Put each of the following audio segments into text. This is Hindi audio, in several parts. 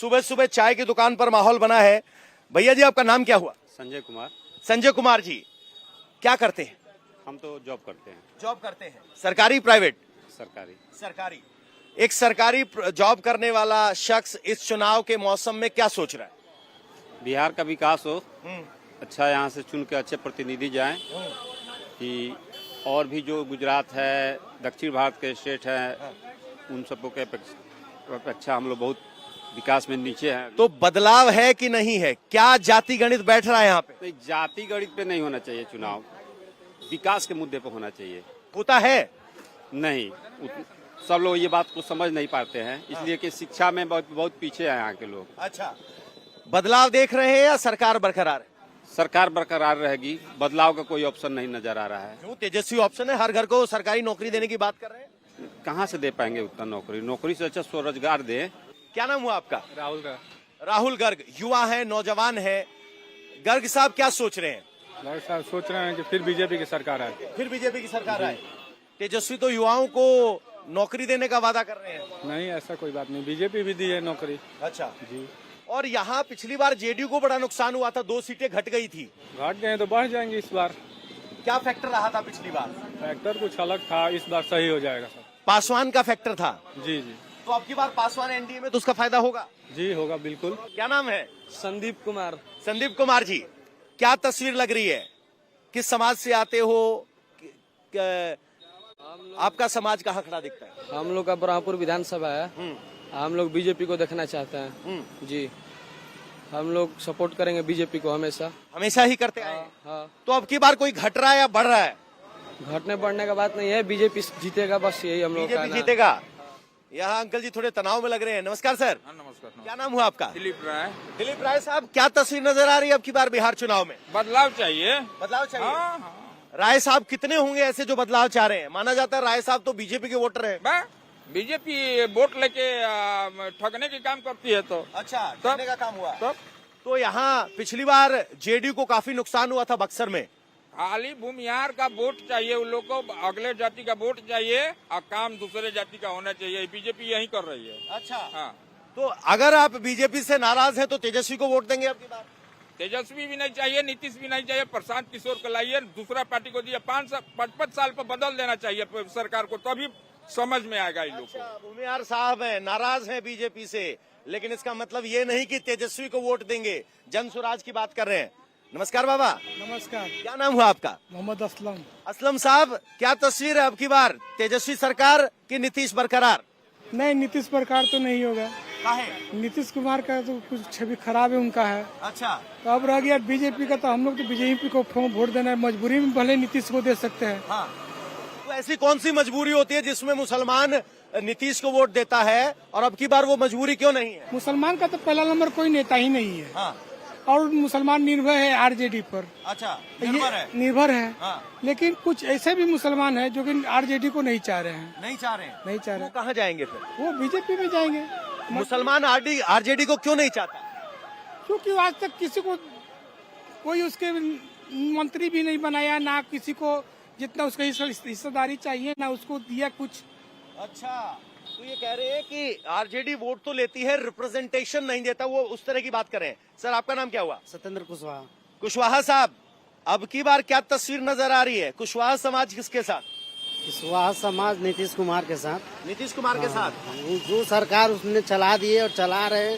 सुबह सुबह चाय की दुकान पर माहौल बना है। भैया जी, आपका नाम क्या हुआ? संजय कुमार। संजय कुमार जी, क्या करते हैं? हम तो जॉब करते हैं। जॉब करते हैं, सरकारी प्राइवेट? सरकारी। सरकारी। एक सरकारी जॉब करने वाला शख्स इस चुनाव के मौसम में क्या सोच रहा है? बिहार का विकास हो, अच्छा यहाँ से चुन के अच्छे प्रतिनिधि जाएं, कि और भी जो गुजरात है, दक्षिण भारत के स्टेट हैं, उन सबको के अपेक्षा हम लोग बहुत विकास में नीचे हैं। तो बदलाव है कि नहीं है? क्या जाति गणित बैठ रहा है यहाँ पे? तो जाति गणित पे नहीं होना चाहिए चुनाव, विकास के मुद्दे पे होना चाहिए। होता है नहीं, सब लोग ये बात को समझ नहीं पाते हैं, इसलिए कि शिक्षा में बहुत पीछे हैं यहाँ के लोग। अच्छा, बदलाव देख रहे हैं या सरकार बरकरार है? सरकार बरकरार रहेगी, बदलाव का कोई ऑप्शन नहीं नजर आ रहा है। क्यों? तेजस्वी ऑप्शन है, हर घर को सरकारी नौकरी देने की बात कर रहे हैं। कहाँ से दे पाएंगे उतना नौकरी? नौकरी से अच्छा स्वरोजगार दे। क्या नाम हुआ आपका? राहुल गर्ग। राहुल गर्ग, युवा है, नौजवान है। गर्ग साहब क्या सोच रहे हैं? गर्ग साहब सोच रहे हैं कि फिर बीजेपी की सरकार आए। फिर बीजेपी की सरकार आए। तेजस्वी तो युवाओं को नौकरी देने का वादा कर रहे हैं। नहीं, ऐसा कोई बात नहीं, बीजेपी भी दी है नौकरी। अच्छा जी। और यहाँ पिछली बार जेडीयू को बड़ा नुकसान हुआ था, 2 सीटें घट गई थी। घट गए तो बढ़ जाएंगे इस बार। क्या फैक्टर रहा था पिछली बार? फैक्टर कुछ अलग था, इस बार सही हो जाएगा सब। पासवान का फैक्टर था। जी जी तो अब की बार पासवान एनडीए में तो उसका फायदा होगा। जी, होगा बिल्कुल। क्या नाम है? संदीप कुमार। संदीप कुमार जी, क्या तस्वीर लग रही है? किस समाज से आते हो? आपका समाज कहाँ खड़ा दिखता है? हम लोग का ब्रह्मपुर विधानसभा है। हम लोग बीजेपी को देखना चाहते हैं। जी, हम लोग सपोर्ट करेंगे बीजेपी को हमेशा। हमेशा ही करते आए हैं। हाँ, तो अब की बार कोई घट रहा है या बढ़ रहा है? घटने बढ़ने का बात नहीं है, बीजेपी जीतेगा, बस यही हम लोग का बीजेपी जीतेगा। यहाँ अंकल जी थोड़े तनाव में लग रहे हैं। नमस्कार सर। नमस्कार। क्या नाम हुआ आपका? दिलीप राय। दिलीप राय साहब, क्या तस्वीर नजर आ रही है अब की बार बिहार चुनाव में? बदलाव चाहिए। बदलाव चाहिए। हाँ। राय साहब कितने होंगे ऐसे जो बदलाव चाह रहे हैं? माना जाता है राय साहब तो बीजेपी के वोटर हैं। बीजेपी वोट लेके ठगने की काम करती है। तो अच्छा, तब- ठगने का काम हुआ। तो यहाँ पिछली बार जेडीयू को काफी नुकसान हुआ था बक्सर में। खाली भूमिहार का वोट चाहिए, उन लोग को अगले जाति का वोट चाहिए और काम दूसरे जाति का होना चाहिए। बीजेपी यही कर रही है। अच्छा, हाँ। तो अगर आप बीजेपी से नाराज हैं तो तेजस्वी को वोट देंगे आपकी बार? तेजस्वी भी नहीं चाहिए, नीतीश भी नहीं चाहिए, प्रशांत किशोर को लाइए, दूसरा पार्टी को दिए। 5-5 साल पर बदल देना चाहिए सरकार को, तभी समझ में आएगा इन लोग को। अच्छा, भूमिहार साहब हैं, नाराज हैं बीजेपी से, लेकिन इसका मतलब ये नहीं कि तेजस्वी को वोट देंगे। जन स्वराज की बात कर रहे हैं। नमस्कार बाबा। नमस्कार। क्या नाम हुआ आपका? मोहम्मद असलम। असलम साहब, क्या तस्वीर है अब की बार? तेजस्वी सरकार की नीतीश बरकरार? नहीं, नीतीश सरकार तो नहीं होगा। काहे? नीतीश कुमार का तो कुछ छवि खराब है उनका है। अच्छा, तो अब रह गया बीजेपी का, तो हम लोग तो बीजेपी को वोट देना है, मजबूरी में भले नीतीश को दे सकते हैं। हाँ। तो ऐसी कौन सी मजबूरी होती है जिसमें मुसलमान नीतीश को वोट देता है और अब की बार वो मजबूरी क्यों नहीं है? मुसलमान का तो पहला नंबर कोई नेता ही नहीं है। हाँ। और मुसलमान निर्भर है आरजेडी पर। अच्छा, ये निर्भर है। है। हाँ। लेकिन कुछ ऐसे भी मुसलमान है जो कि आरजेडी को नहीं चाह रहे हैं। नहीं चाह रहे हैं। नहीं चाह रहे, वो कहाँ जाएंगे फिर? वो बीजेपी में जाएंगे। मुसलमान आरजेडी को क्यों नहीं चाहता? क्योंकि आज तक किसी को कोई उसके मंत्री भी नहीं बनाया, ना किसी को जितना उसका हिस्सेदारी चाहिए ना उसको दिया कुछ। अच्छा, तो ये कह रहे हैं कि आरजेडी वोट तो लेती है, रिप्रेजेंटेशन नहीं देता, वो उस तरह की बात कर रहे हैं। सर, आपका नाम क्या हुआ? सत्येंद्र कुशवाहा। कुशवाहा साहब, अब की बार क्या तस्वीर नजर आ रही है? कुशवाहा समाज किसके साथ? कुशवाहा समाज नीतीश कुमार के साथ। नीतीश कुमार के साथ। जो सरकार उसने चला दी है और चला रहे,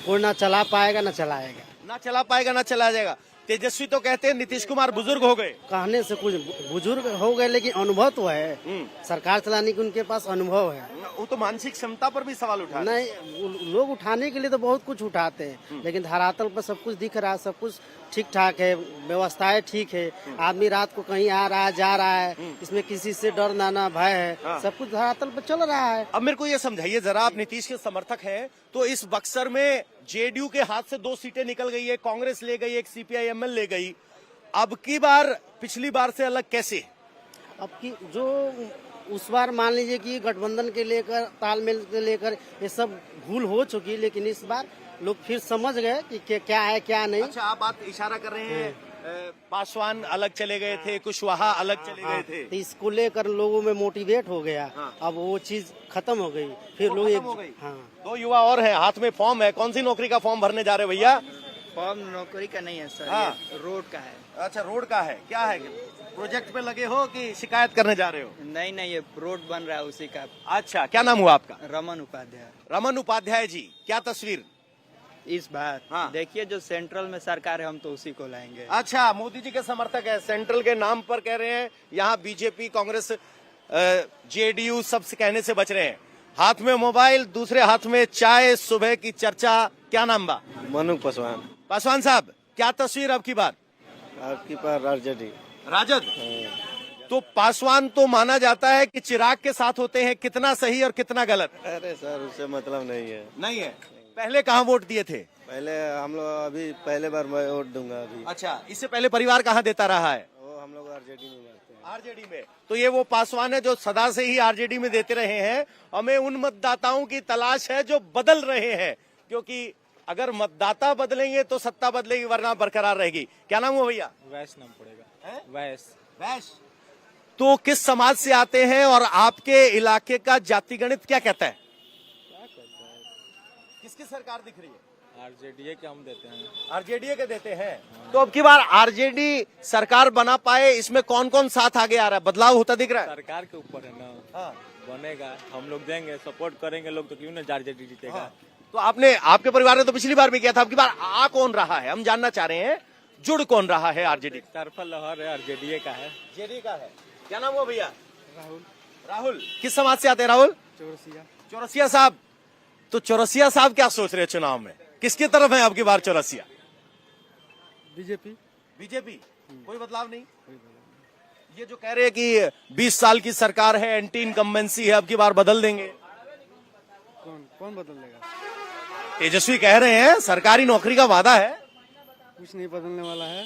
कोई ना चला पाएगा ना चलाएगा। ना चला पाएगा ना चला जाएगा। तेजस्वी तो कहते हैं नीतीश कुमार बुजुर्ग हो गए। कहने से कुछ बुजुर्ग हो गए, लेकिन अनुभव तो है। सरकार चलाने की उनके पास अनुभव है। वो तो मानसिक क्षमता पर भी सवाल उठा रहे हैं। नहीं, लोग उठाने के लिए तो बहुत कुछ उठाते हैं, लेकिन धरातल पर सब कुछ दिख रहा है, सब कुछ ठीक ठाक है, व्यवस्थाएं ठीक है। आदमी रात को कहीं आ रहा है, जा रहा है, इसमें किसी से डर ना भय है। सब कुछ धरातल पर चल रहा है। अब मेरे को ये समझाइए जरा, आप नीतीश के समर्थक हैं, तो इस बक्सर में जेडीयू के हाथ से 2 सीटें निकल गई है, कांग्रेस ले गई, एक सीपीआई-एमएल ले गई। अब की बार पिछली बार से अलग कैसे? अब की जो उस बार मान लीजिए कि गठबंधन के लेकर, तालमेल के लेकर ये सब भूल हो चुकी, लेकिन इस बार लोग फिर समझ गए कि क्या है क्या नहीं। अच्छा, आप बात इशारा कर रहे हैं पासवान अलग चले गए थे, कुशवाहा अलग चले गए थे। तो इसको लेकर लोगों में मोटिवेट हो गया। हाँ। अब वो चीज खत्म हो गई, फिर लोग खत्म हो गई। हाँ। 2 युवा और हैं, हाथ में फॉर्म है। कौन सी नौकरी का फॉर्म भरने जा रहे हो भैया? फॉर्म नौकरी का नहीं है सर, हाँ। ये रोड का है। अच्छा, रोड का है। क्या है, प्रोजेक्ट पे लगे हो कि शिकायत करने जा रहे हो? नहीं नहीं, ये रोड बन रहा है उसी का। अच्छा, क्या नाम हुआ आपका? रमन उपाध्याय। रमन उपाध्याय जी, क्या तस्वीर? इस बार हाँ। देखिए, जो सेंट्रल में सरकार है हम तो उसी को लाएंगे। अच्छा, मोदी जी के समर्थक है, सेंट्रल के नाम पर कह रहे हैं। यहाँ बीजेपी, कांग्रेस, जेडीयू सब से कहने से बच रहे हैं। हाथ में मोबाइल, दूसरे हाथ में चाय, सुबह की चर्चा। क्या नाम बा? मनु पासवान। पासवान साहब, क्या तस्वीर अब की बार? आपकी पार आरजेडी। राजद। तो पासवान तो माना जाता है कि चिराग के साथ होते हैं, कितना सही और कितना गलत? अरे सर, उससे मतलब नहीं है। नहीं है। पहले कहाँ वोट दिए थे? पहले हम लोग अभी पहले बार मैं वोट दूंगा अभी। अच्छा, इससे पहले परिवार कहाँ देता रहा है? वो हम लोग आरजेडी में मारते हैं। आरजेडी में। तो ये वो पासवान है जो सदा से ही आरजेडी में देते रहे हैं। हमें उन मतदाताओं की तलाश है जो बदल रहे हैं, क्योंकि अगर मतदाता बदलेंगे तो सत्ता बदलेगी, वरना बरकरार रहेगी। क्या नाम हुआ भैया? वैस नाम पड़ेगा। है? वैस। वैश। तो किस समाज से आते हैं और आपके इलाके का जाति गणित क्या कहता है? क्या कहता है? किसकी सरकार दिख रही है? आरजेडी के हम देते हैं। आरजेडी के देते हैं। तो अब की बार आरजेडी सरकार बना पाए, इसमें कौन कौन साथ आगे आ रहा है? बदलाव होता दिख रहा है? सरकार के ऊपर है ना। हाँ। बनेगा, हम लोग देंगे, सपोर्ट करेंगे लोग, तो क्यों ना आरजेडी जीतेगा। हाँ। तो आपने, आपके परिवार ने तो पिछली बार भी किया था, अब की बार आ कौन रहा है? हम जानना चाह रहे हैं, जुड़ कौन रहा है आरजेडी? तरफा लहर है, आरजेडी का है। जेडी का है। क्या नाम हुआ भैया? राहुल राहुल। किस समाज से आते हैं राहुल? चौरसिया। चौरसिया साहब। तो चौरसिया साहब क्या सोच रहे हैं चुनाव में? किसकी तरफ है आपकी बार चौरसिया? बीजेपी। बीजेपी। कोई बदलाव नहीं? ये जो कह रहे हैं कि 20 साल की सरकार है, एंटी इनकम्बेंसी है, अब की बार बदल देंगे। कौन बदल देगा? तेजस्वी कह रहे हैं सरकारी नौकरी का वादा है। कुछ नहीं बदलने वाला है।